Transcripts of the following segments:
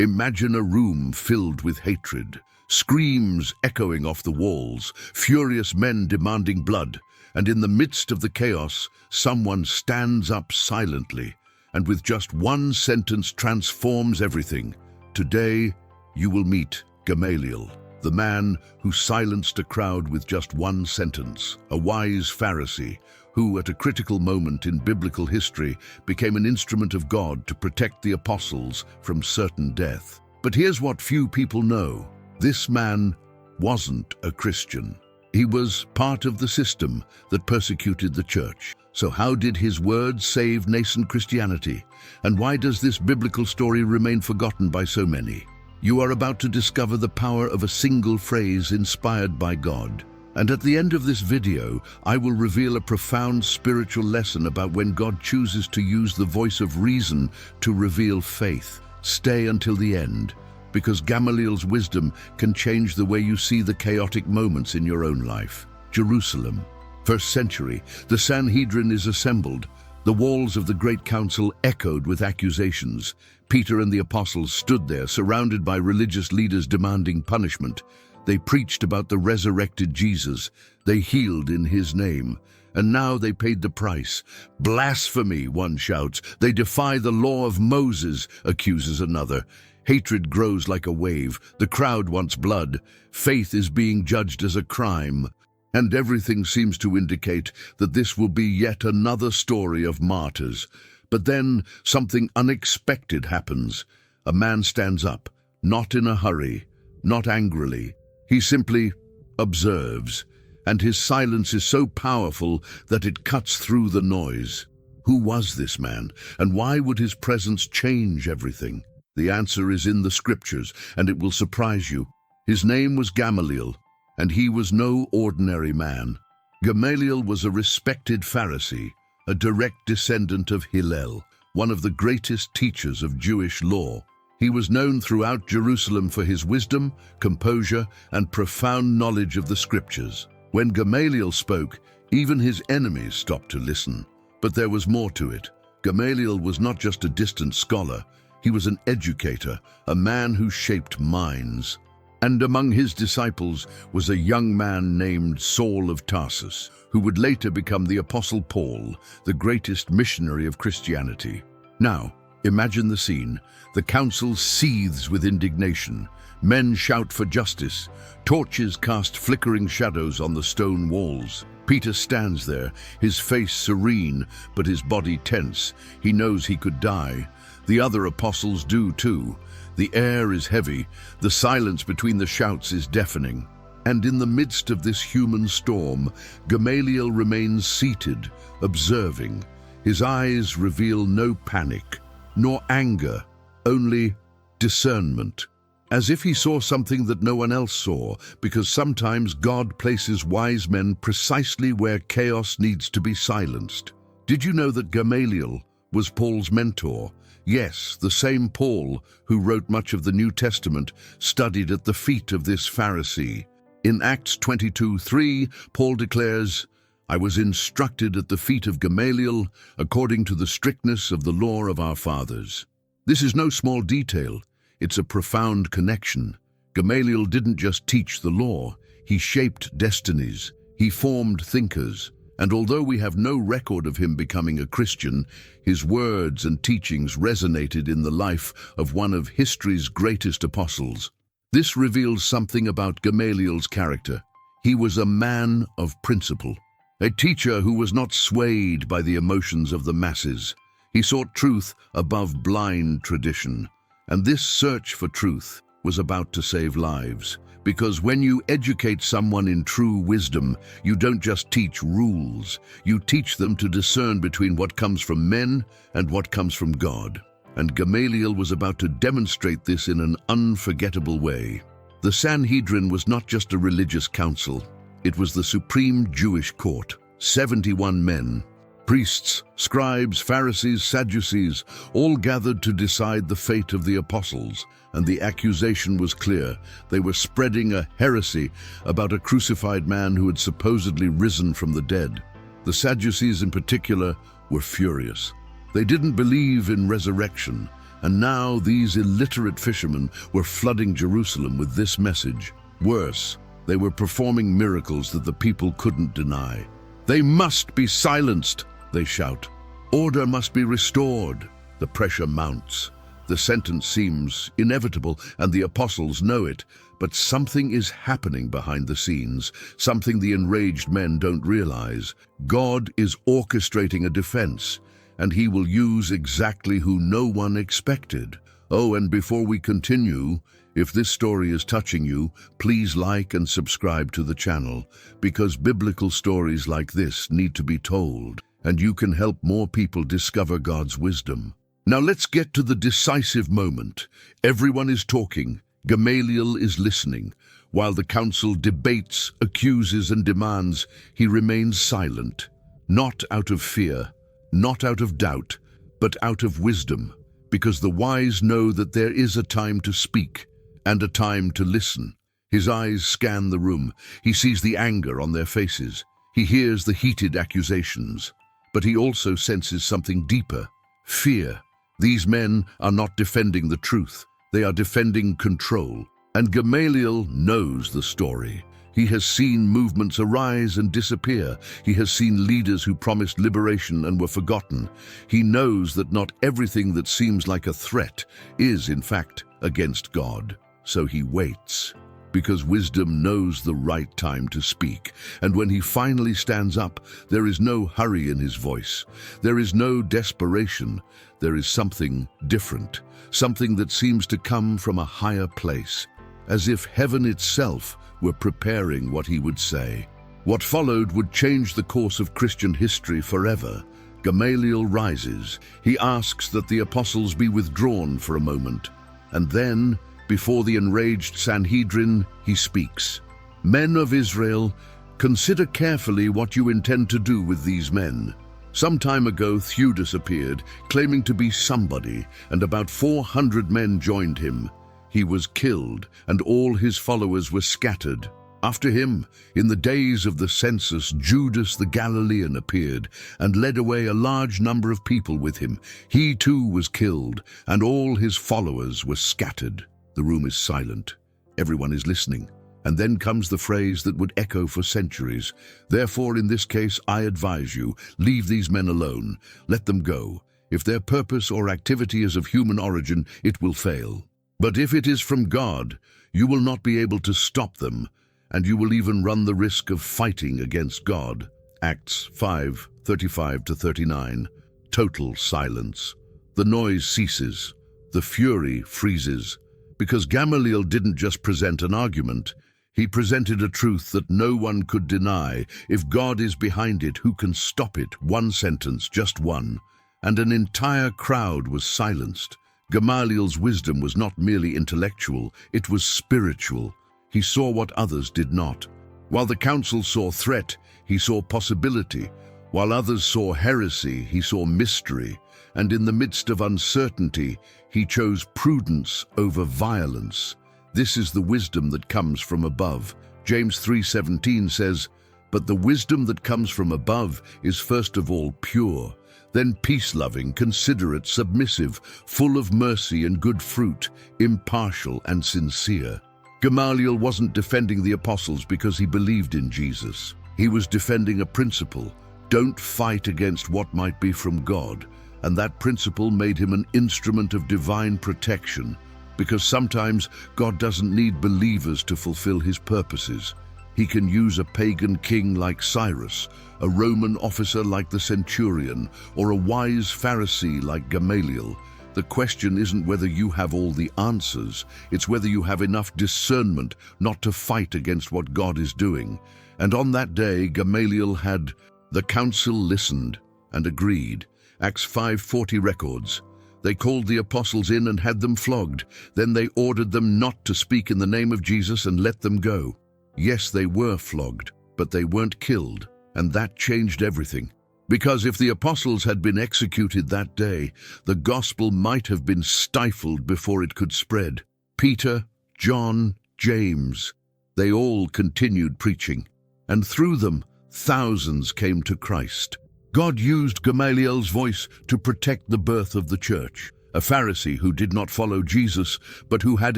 Imagine a room filled with hatred, screams echoing off the walls, furious men demanding blood, and in the midst of the chaos, someone stands up silently, and with just one sentence transforms everything. Today, you will meet Gamaliel, the man who silenced a crowd with just one sentence, a wise Pharisee who, at a critical moment in biblical history, became an instrument of God to protect the apostles from certain death. But here's what few people know. This man wasn't a Christian. He was part of the system that persecuted the church. So how did his words save nascent Christianity? And why does this biblical story remain forgotten by so many? You are about to discover the power of a single phrase inspired by God. And at the end of this video, I will reveal a profound spiritual lesson about when God chooses to use the voice of reason to reveal faith. Stay until the end, because Gamaliel's wisdom can change the way you see the chaotic moments in your own life. Jerusalem, 1st century, the Sanhedrin is assembled. The walls of the great council echoed with accusations. Peter and the apostles stood there, surrounded by religious leaders demanding punishment. They preached about the resurrected Jesus. They healed in his name. And now they paid the price. Blasphemy, one shouts. They defy the law of Moses, accuses another. Hatred grows like a wave. The crowd wants blood. Faith is being judged as a crime. And everything seems to indicate that this will be yet another story of martyrs. But then something unexpected happens. A man stands up, not in a hurry, not angrily. He simply observes, and his silence is so powerful that it cuts through the noise. Who was this man, and why would his presence change everything? The answer is in the scriptures, and it will surprise you. His name was Gamaliel, and he was no ordinary man. Gamaliel was a respected Pharisee, a direct descendant of Hillel, one of the greatest teachers of Jewish law. He was known throughout Jerusalem for his wisdom, composure, and profound knowledge of the scriptures. When Gamaliel spoke, even his enemies stopped to listen. But there was more to it. Gamaliel was not just a distant scholar. He was an educator, a man who shaped minds. And among his disciples was a young man named Saul of Tarsus, who would later become the Apostle Paul, the greatest missionary of Christianity. Now, imagine the scene. The council seethes with indignation. Men shout for justice. Torches cast flickering shadows on the stone walls. Peter stands there, his face serene, but his body tense. He knows he could die. The other apostles do too. The air is heavy. The silence between the shouts is deafening. And in the midst of this human storm, Gamaliel remains seated, observing. His eyes reveal no panic, nor anger, only discernment. As if he saw something that no one else saw, because sometimes God places wise men precisely where chaos needs to be silenced. Did you know that Gamaliel was Paul's mentor? Yes, the same Paul who wrote much of the New Testament studied at the feet of this Pharisee. In Acts 22:3, Paul declares, "I was instructed at the feet of Gamaliel according to the strictness of the law of our fathers." This is no small detail. It's a profound connection. Gamaliel didn't just teach the law. He shaped destinies. He formed thinkers. And although we have no record of him becoming a Christian, his words and teachings resonated in the life of one of history's greatest apostles. This reveals something about Gamaliel's character. He was a man of principle, a teacher who was not swayed by the emotions of the masses. He sought truth above blind tradition. And this search for truth was about to save lives. Because when you educate someone in true wisdom, you don't just teach rules. You teach them to discern between what comes from men and what comes from God. And Gamaliel was about to demonstrate this in an unforgettable way. The Sanhedrin was not just a religious council. It was the supreme Jewish court. 71 men, priests, scribes, Pharisees, Sadducees, all gathered to decide the fate of the apostles. And the accusation was clear. They were spreading a heresy about a crucified man who had supposedly risen from the dead. The Sadducees in particular were furious. They didn't believe in resurrection. And now these illiterate fishermen were flooding Jerusalem with this message. Worse, they were performing miracles that the people couldn't deny. "They must be silenced," they shout. "Order must be restored." The pressure mounts. The sentence seems inevitable, and the apostles know it. But something is happening behind the scenes, something the enraged men don't realize. God is orchestrating a defense, and he will use exactly who no one expected. Oh, and before we continue, if this story is touching you, please like and subscribe to the channel, because biblical stories like this need to be told, and you can help more people discover God's wisdom. Now let's get to the decisive moment. Everyone is talking. Gamaliel is listening. While the council debates, accuses, and demands, he remains silent. Not out of fear, not out of doubt, but out of wisdom, because the wise know that there is a time to speak and a time to listen. His eyes scan the room. He sees the anger on their faces. He hears the heated accusations. But he also senses something deeper: fear. These men are not defending the truth. They are defending control. And Gamaliel knows the story. He has seen movements arise and disappear. He has seen leaders who promised liberation and were forgotten. He knows that not everything that seems like a threat is, in fact, against God. So he waits, because wisdom knows the right time to speak. And when he finally stands up, there is no hurry in his voice. There is no desperation. There is something different, something that seems to come from a higher place, as if heaven itself were preparing what he would say. What followed would change the course of Christian history forever. Gamaliel rises. He asks that the apostles be withdrawn for a moment. And then, before the enraged Sanhedrin, he speaks. "Men of Israel, consider carefully what you intend to do with these men." Some time ago, Theudas appeared, claiming to be somebody, and about 400 men joined him. He was killed, and all his followers were scattered. After him, in the days of the census, Judas the Galilean appeared and led away a large number of people with him. He too was killed, and all his followers were scattered. The room is silent. Everyone is listening. And then comes the phrase that would echo for centuries. "Therefore, in this case, I advise you, leave these men alone. Let them go. If their purpose or activity is of human origin, it will fail. But if it is from God, you will not be able to stop them, and you will even run the risk of fighting against God." Acts 5:35-39. Total silence. The noise ceases. The fury freezes. Because Gamaliel didn't just present an argument, he presented a truth that no one could deny. If God is behind it, who can stop it? One sentence, just one. And an entire crowd was silenced. Gamaliel's wisdom was not merely intellectual, it was spiritual. He saw what others did not. While the council saw threat, he saw possibility. While others saw heresy, he saw mystery. And in the midst of uncertainty, he chose prudence over violence. This is the wisdom that comes from above. James 3:17 says, "But the wisdom that comes from above is first of all pure, then peace-loving, considerate, submissive, full of mercy and good fruit, impartial and sincere." Gamaliel wasn't defending the apostles because he believed in Jesus. He was defending a principle. Don't fight against what might be from God. And that principle made him an instrument of divine protection, because sometimes God doesn't need believers to fulfill his purposes. He can use a pagan king like Cyrus, a Roman officer like the centurion, or a wise Pharisee like Gamaliel. The question isn't whether you have all the answers, it's whether you have enough discernment not to fight against what God is doing. And on that day, Gamaliel had. The council listened and agreed. Acts 5:40 records. They called the apostles in and had them flogged. Then they ordered them not to speak in the name of Jesus and let them go. Yes, they were flogged, but they weren't killed, and that changed everything. Because if the apostles had been executed that day, the gospel might have been stifled before it could spread. Peter, John, James, they all continued preaching, and through them, thousands came to Christ. God used Gamaliel's voice to protect the birth of the church. a Pharisee who did not follow Jesus, but who had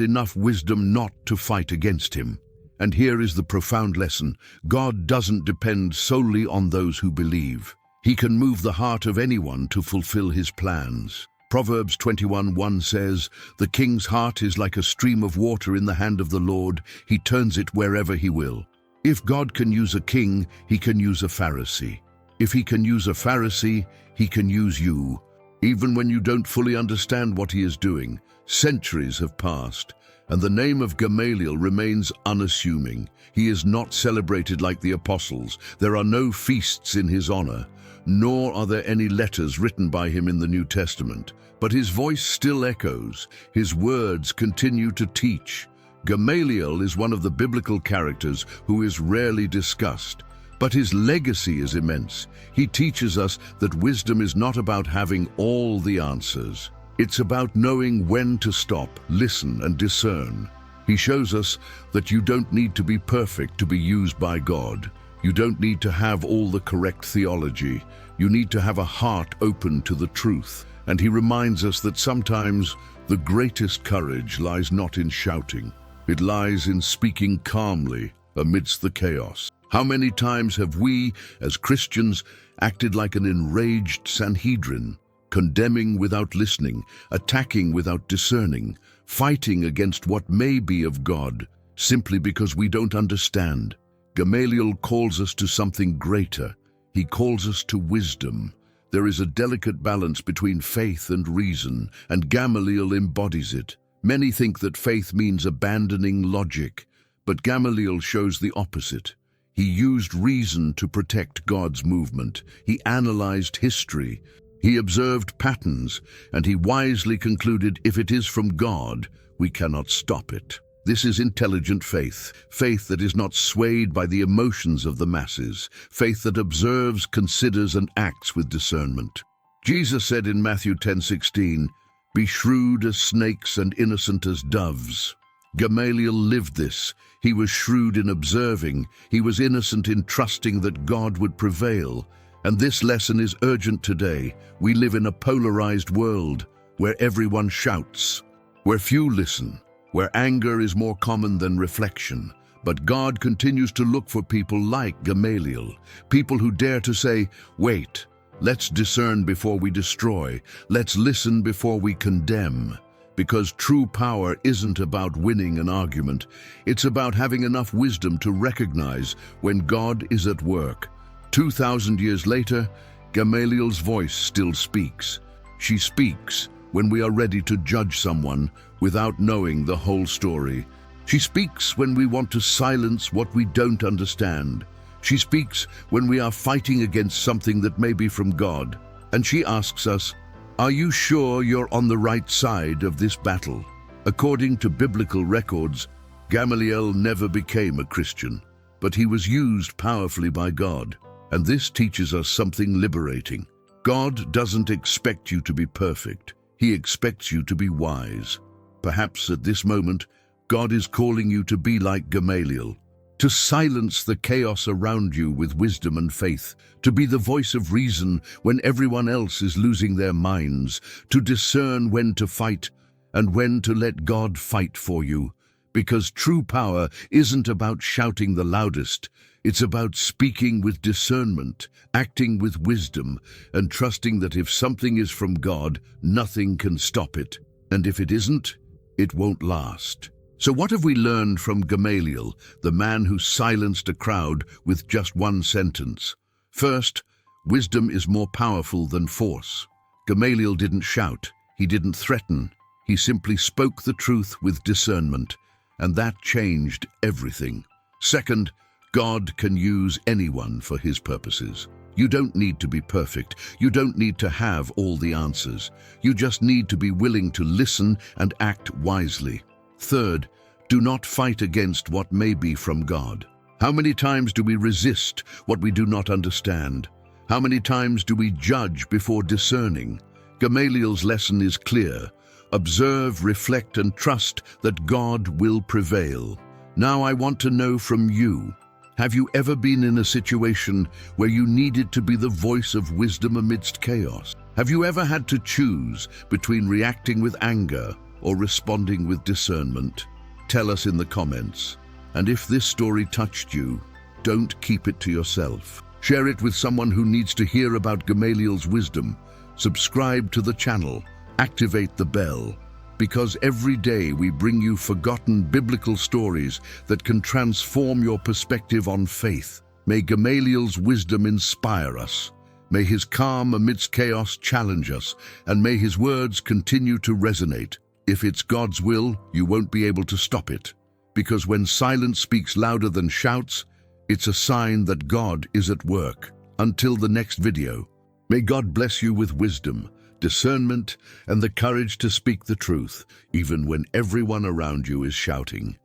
enough wisdom not to fight against him. And here is the profound lesson. God doesn't depend solely on those who believe. He can move the heart of anyone to fulfill his plans. Proverbs 21:1 says, "The king's heart is like a stream of water in the hand of the Lord. He turns it wherever he will." If God can use a king, he can use a Pharisee. If he can use a Pharisee, he can use you. Even when you don't fully understand what he is doing, centuries have passed, and the name of Gamaliel remains unassuming. He is not celebrated like the apostles. There are no feasts in his honor, nor are there any letters written by him in the New Testament. But his voice still echoes. His words continue to teach. Gamaliel is one of the biblical characters who is rarely discussed, but his legacy is immense. He teaches us that wisdom is not about having all the answers. It's about knowing when to stop, listen, and discern. He shows us that you don't need to be perfect to be used by God. You don't need to have all the correct theology. You need to have a heart open to the truth. And he reminds us that sometimes the greatest courage lies not in shouting. It lies in speaking calmly amidst the chaos. How many times have we, as Christians, acted like an enraged Sanhedrin, condemning without listening, attacking without discerning, fighting against what may be of God, simply because we don't understand? Gamaliel calls us to something greater. He calls us to wisdom. There is a delicate balance between faith and reason, and Gamaliel embodies it. Many think that faith means abandoning logic, but Gamaliel shows the opposite. He used reason to protect God's movement. He analyzed history. He observed patterns, and he wisely concluded, if it is from God, we cannot stop it. This is intelligent faith, faith that is not swayed by the emotions of the masses, faith that observes, considers, and acts with discernment. Jesus said in Matthew 10:16, "Be shrewd as snakes and innocent as doves." Gamaliel lived this. He was shrewd in observing. He was innocent in trusting that God would prevail. And this lesson is urgent today. We live in a polarized world where everyone shouts, where few listen, where anger is more common than reflection. But God continues to look for people like Gamaliel, people who dare to say, "Wait, let's discern before we destroy. Let's listen before we condemn." Because true power isn't about winning an argument. It's about having enough wisdom to recognize when God is at work. 2,000 years later, Gamaliel's voice still speaks. She speaks when we are ready to judge someone without knowing the whole story. She speaks when we want to silence what we don't understand. She speaks when we are fighting against something that may be from God. And she asks us, "Are you sure you're on the right side of this battle?" According to biblical records, Gamaliel never became a Christian, but he was used powerfully by God. And this teaches us something liberating. God doesn't expect you to be perfect. He expects you to be wise. Perhaps at this moment, God is calling you to be like Gamaliel, to silence the chaos around you with wisdom and faith, to be the voice of reason when everyone else is losing their minds, to discern when to fight and when to let God fight for you. Because true power isn't about shouting the loudest. It's about speaking with discernment, acting with wisdom, and trusting that if something is from God, nothing can stop it. And if it isn't, it won't last. So what have we learned from Gamaliel, the man who silenced a crowd with just one sentence? First, wisdom is more powerful than force. Gamaliel didn't shout. He didn't threaten. He simply spoke the truth with discernment, and that changed everything. Second, God can use anyone for his purposes. You don't need to be perfect. You don't need to have all the answers. You just need to be willing to listen and act wisely. Third, do not fight against what may be from God. How many times do we resist what we do not understand? How many times do we judge before discerning? Gamaliel's lesson is clear. Observe, reflect, and trust that God will prevail. Now I want to know from you, have you ever been in a situation where you needed to be the voice of wisdom amidst chaos? Have you ever had to choose between reacting with anger or responding with discernment? Tell us in the comments. And if this story touched you, don't keep it to yourself. Share it with someone who needs to hear about Gamaliel's wisdom. Subscribe to the channel, activate the bell, because every day we bring you forgotten biblical stories that can transform your perspective on faith. May Gamaliel's wisdom inspire us. May his calm amidst chaos challenge us, and may his words continue to resonate. If it's God's will, you won't be able to stop it. Because when silence speaks louder than shouts, it's a sign that God is at work. Until the next video, may God bless you with wisdom, discernment, and the courage to speak the truth, even when everyone around you is shouting.